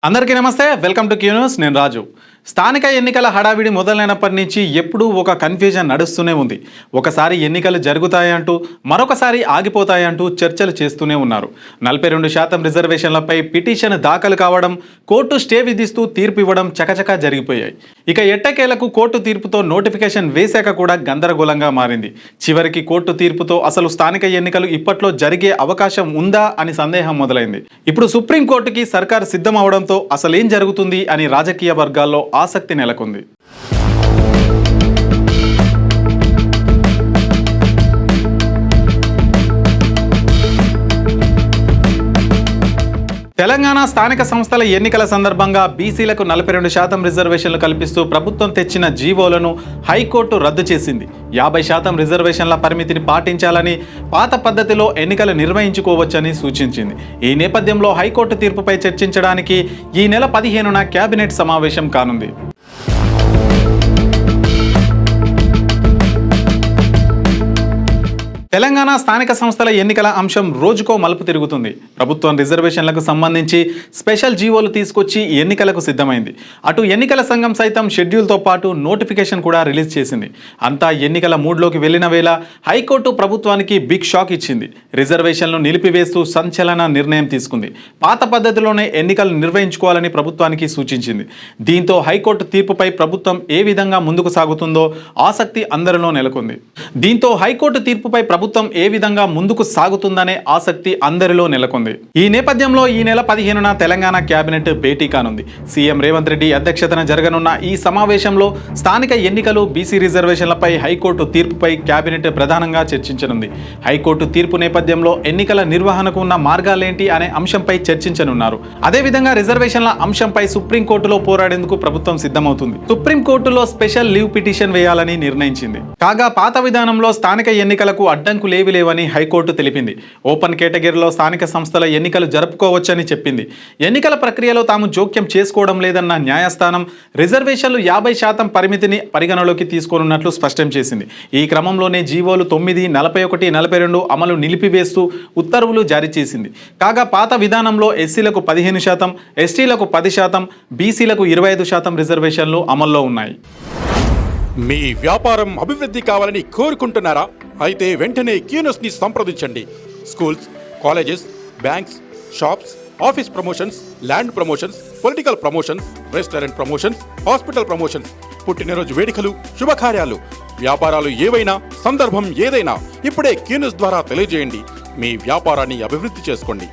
అందరికీ నమస్తే, welcome to Q news. నేను రాజు. స్థానిక ఎన్నికల హడావిడి మొదలైనప్పటి నుంచి ఎప్పుడూ ఒక కన్ఫ్యూజన్ నడుస్తూనే ఉంది. ఒకసారి ఎన్నికలు జరుగుతాయంటూ, మరొకసారి ఆగిపోతాయంటూ చర్చలు చేస్తూనే ఉన్నారు. 42% రిజర్వేషన్లపై పిటిషన్ దాఖలు కావడం, కోర్టు స్టే విధిస్తూ తీర్పు ఇవ్వడం చకచకా జరిగిపోయాయి. ఇక ఎట్టకేలకు కోర్టు తీర్పుతో నోటిఫికేషన్ వేశాక కూడా గందరగోళంగా మారింది. చివరికి కోర్టు తీర్పుతో అసలు స్థానిక ఎన్నికలు ఇప్పట్లో జరిగే అవకాశం ఉందా అని సందేహం మొదలైంది. ఇప్పుడు సుప్రీంకోర్టుకి సర్కార్ సిద్ధం అవడంతో అసలేం జరుగుతుంది అని రాజకీయ వర్గాల్లో ఆసక్తి నెలకొంది. తెలంగాణ స్థానిక సంస్థల ఎన్నికల సందర్భంగా బీసీలకు 42% రిజర్వేషన్లు కల్పిస్తూ ప్రభుత్వం తెచ్చిన జీవోలను హైకోర్టు రద్దు చేసింది. 50% రిజర్వేషన్ల పరిమితిని పాటించాలని, పాత పద్ధతిలో ఎన్నికలు నిర్వహించుకోవచ్చని సూచించింది. ఈ నేపథ్యంలో హైకోర్టు తీర్పుపై చర్చించడానికి ఈ నెల 15న కేబినెట్ సమావేశం కానుంది. తెలంగాణ స్థానిక సంస్థల ఎన్నికల అంశం రోజుకో మలుపు తిరుగుతుంది. ప్రభుత్వం రిజర్వేషన్లకు సంబంధించి స్పెషల్ జీవోలు తీసుకొచ్చి ఎన్నికలకు సిద్ధమైంది. అటు ఎన్నికల సంఘం సైతం షెడ్యూల్తో పాటు నోటిఫికేషన్ కూడా రిలీజ్ చేసింది. అంతా ఎన్నికల మూడ్లోకి వెళ్లిన వేళ హైకోర్టు ప్రభుత్వానికి బిగ్ షాక్ ఇచ్చింది. రిజర్వేషన్లు నిలిపివేస్తూ సంచలన నిర్ణయం తీసుకుంది. పాత పద్ధతిలోనే ఎన్నికలు నిర్వహించుకోవాలని ప్రభుత్వానికి సూచించింది. దీంతో హైకోర్టు తీర్పుపై ప్రభుత్వం ఏ విధంగా ముందుకు సాగుతుందో ఆసక్తి అందరిలో నెలకొంది. ప్రభుత్వం ఏ విధంగా ముందుకు సాగుతుందనే ఆసక్తి అందరిలో నెలకొంది. ఈ నేపథ్యంలో ఈ నెల 15న తెలంగాణ కేబినెట్ భేటీ కానుంది. సీఎం రేవంత్ రెడ్డి అధ్యక్షతన జరగనున్న ఈ సమావేశంలో స్థానిక ఎన్నికలు, బీసీ రిజర్వేషన్లపై హైకోర్టు తీర్పుపై కేబినెట్ ప్రధానంగా చర్చించనుంది. హైకోర్టు తీర్పు నేపథ్యంలో ఎన్నికల నిర్వహణకు ఉన్న మార్గాలేంటి అనే అంశంపై చర్చించనున్నారు. అదేవిధంగా రిజర్వేషన్ల అంశంపై సుప్రీంకోర్టులో పోరాడేందుకు ప్రభుత్వం సిద్ధమవుతుంది. సుప్రీంకోర్టులో స్పెషల్ లీవ్ పిటిషన్ వేయాలని నిర్ణయించింది. కాగా పాత విధానంలో స్థానిక ఎన్నికలకు అడ్డంకులేవి లేవని హైకోర్టు తెలిపింది. ఓపెన్ కేటగిరీలో స్థానిక సంస్థల ఎన్నికలు జరుపుకోవచ్చని చెప్పింది. ఎన్నికల ప్రక్రియలో తాము జోక్యం చేసుకోవడం లేదన్న న్యాయస్థానం రిజర్వేషన్లు 50% పరిమితిని పరిగణలోకి తీసుకోనున్నట్లు స్పష్టం చేసింది. ఈ క్రమంలోనే జీవోలు 9, 41, 42 అమలు నిలిపివేస్తూ ఉత్తర్వులు జారీ చేసింది. కాగా పాత విధానంలో ఎస్సీలకు 15%, ఎస్టీలకు 10%, బీసీలకు 25% రిజర్వేషన్లు అమల్లో ఉన్నాయి. మీ వ్యాపారం అభివృద్ధి కావాలని కోరుకుంటున్నారా? అయితే వెంటనే క్యూ న్యూస్ ని సంప్రదించండి. Schools, colleges, banks, shops, office promotions, land promotions, political promotions, restaurant promotions, hospital promotions, పుట్టినరోజు వేడుకలు, శుభకార్యాలు, వ్యాపారాలు ఏవైనా, సందర్భం ఏదైనా ఇప్పుడే క్యూ న్యూస్ ద్వారా తెలియజేయండి. మీ వ్యాపారాన్ని అభివృద్ధి చేసుకోండి.